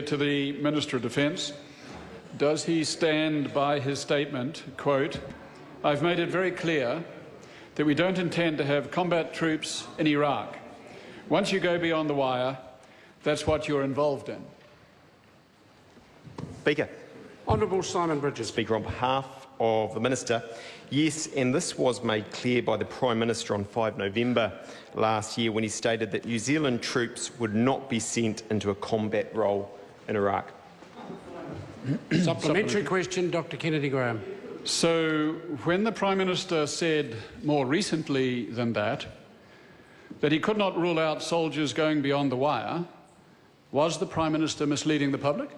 To the Minister of Defence, does he stand by his statement, quote, "I've made it very clear that we don't intend to have combat troops in Iraq. Once you go beyond the wire, that's what you're involved in"? Speaker. Honourable Simon Bridges. Speaker, on behalf of the Minister, yes, and this was made clear by the Prime Minister on 5 November last year when he stated that New Zealand troops would not be sent into a combat role in Iraq. Supplementary question, Dr Kennedy Graham. So when the Prime Minister said more recently than that he could not rule out soldiers going beyond the wire, was the Prime Minister misleading the public?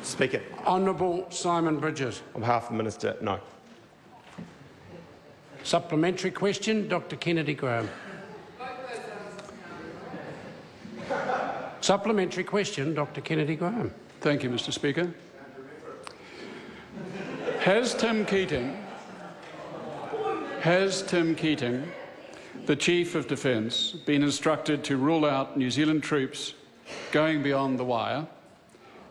Speaker. Honourable Simon Bridges. On behalf of the Minister, no. Supplementary question, Dr Kennedy Graham. Supplementary question, Dr Kennedy Graham. Thank you, Mr Speaker. Has Tim Keating, the Chief of Defence, been instructed to rule out New Zealand troops going beyond the wire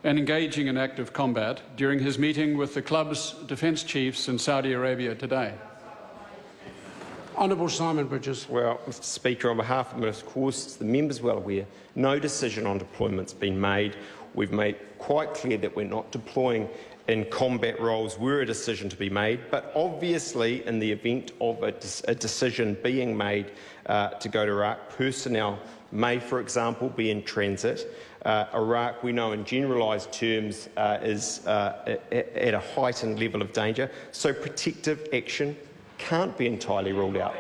and engaging in active combat during his meeting with the club's defence chiefs in Saudi Arabia today? Honourable Simon Bridges. Well, Mr Speaker, on behalf of the Minister, of course, the member's well aware, no decision on deployment's been made. We've made quite clear that we're not deploying in combat roles were a decision to be made, but obviously in the event of a decision being made to go to Iraq, personnel may, for example, be in transit. Iraq, we know in generalised terms, is at a heightened level of danger, so protective action can't be entirely ruled out.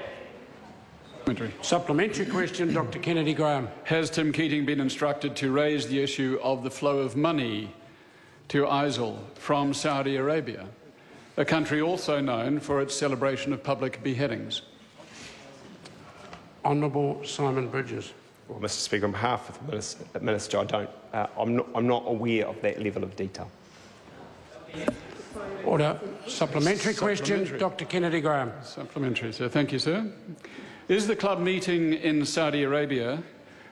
Supplementary question, Dr Kennedy Graham. Has Tim Keating been instructed to raise the issue of the flow of money to ISIL from Saudi Arabia, a country also known for its celebration of public beheadings? Honourable Simon Bridges. Well, Mr Speaker, on behalf of the Minister, I'm not aware of that level of detail. Order. Supplementary question, Dr Kennedy Graham. Supplementary, sir. Thank you, sir. Is the club meeting in Saudi Arabia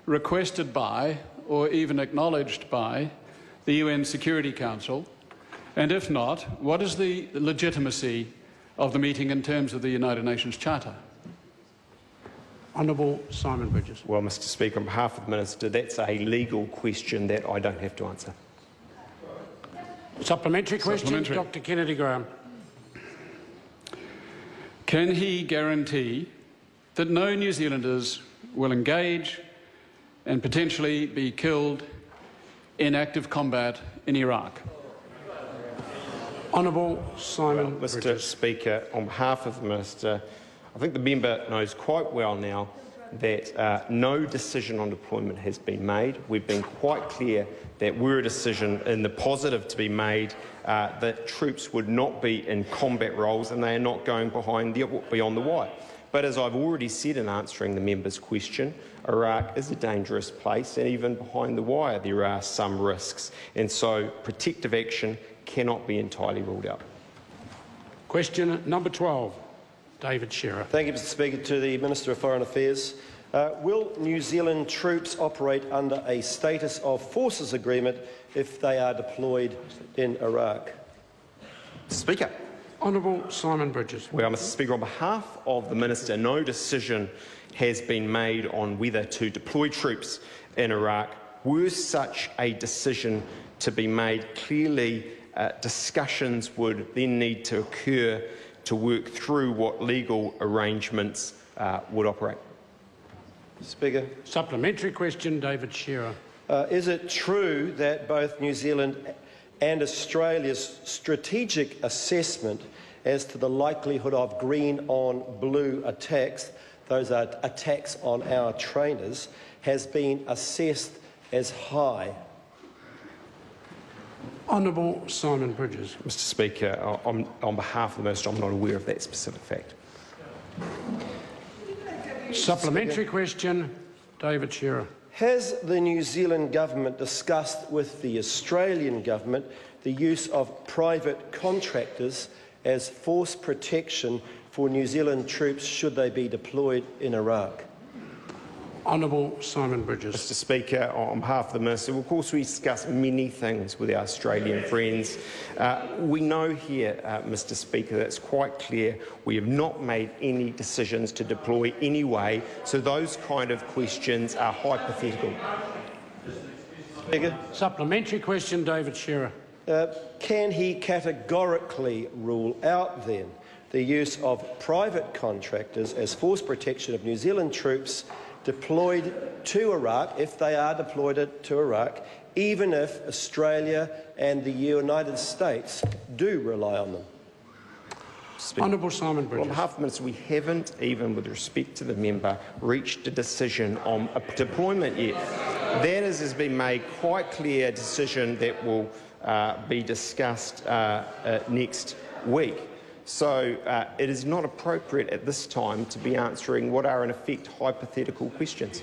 requested by or even acknowledged by the UN Security Council? And if not, what is the legitimacy of the meeting in terms of the United Nations Charter? Honourable Simon Bridges. Well, Mr Speaker, on behalf of the Minister, that's a legal question that I don't have to answer. Supplementary question, Dr Kennedy Graham. Can he guarantee that no New Zealanders will engage and potentially be killed in active combat in Iraq? Honourable Simon Mr Bridges. Speaker, on behalf of the Minister, I think the member knows quite well now that no decision on deployment has been made. We've been quite clear that were a decision in the positive to be made, that troops would not be in combat roles and they are not going beyond the wire. But as I've already said in answering the member's question, Iraq is a dangerous place, and even behind the wire there are some risks, and so protective action cannot be entirely ruled out. Question number 12. David Shearer. Thank you, Mr Speaker. To the Minister of Foreign Affairs. Will New Zealand troops operate under a status of forces agreement if they are deployed in Iraq? Speaker. Honourable Simon Bridges. Well, Mr Speaker, on behalf of the Minister, no decision has been made on whether to deploy troops in Iraq. Were such a decision to be made, clearly discussions would then need to occur to work through what legal arrangements would operate. Speaker. Supplementary question, David Shearer. Is it true that both New Zealand and Australia's strategic assessment as to the likelihood of green on blue attacks, those are attacks on our trainers, has been assessed as high? Honourable Simon Bridges. Mr Speaker, on behalf of the Minister, I'm not aware of that specific fact. Supplementary question, David Shearer. Has the New Zealand government discussed with the Australian government the use of private contractors as force protection for New Zealand troops should they be deployed in Iraq? Honourable Simon Bridges. Mr Speaker, on behalf of the Minister, of course we discuss many things with our Australian friends. We know here, Mr Speaker, that it's quite clear we have not made any decisions to deploy anyway, so those kind of questions are hypothetical. Speaker. Supplementary question, David Shearer. Can he categorically rule out, then, the use of private contractors as force protection of New Zealand troops deployed to Iraq, if they are deployed to Iraq, even if Australia and the United States do rely on them? Honourable Simon Bridges. On behalf of the Minister, we haven't, even with respect to the member, reached a decision on a deployment yet. That has been made quite clear, a decision that will be discussed next week. So it is not appropriate at this time to be answering what are in effect hypothetical questions.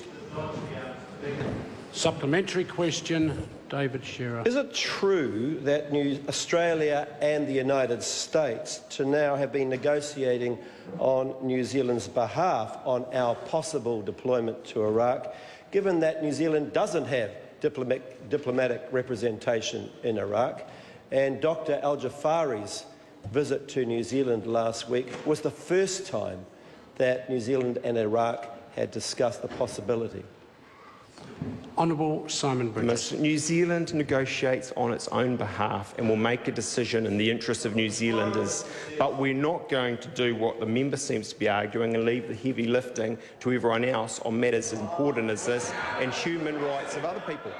Supplementary question, David Shearer. Is it true that Australia and the United States to now have been negotiating on New Zealand's behalf on our possible deployment to Iraq, given that New Zealand doesn't have diplomatic representation in Iraq, and Dr Al-Jafari's visit to New Zealand last week was the first time that New Zealand and Iraq had discussed the possibility? Honourable Simon Bridges. New Zealand negotiates on its own behalf and will make a decision in the interests of New Zealanders, but we're not going to do what the member seems to be arguing and leave the heavy lifting to everyone else on matters as important as this and human rights of other people.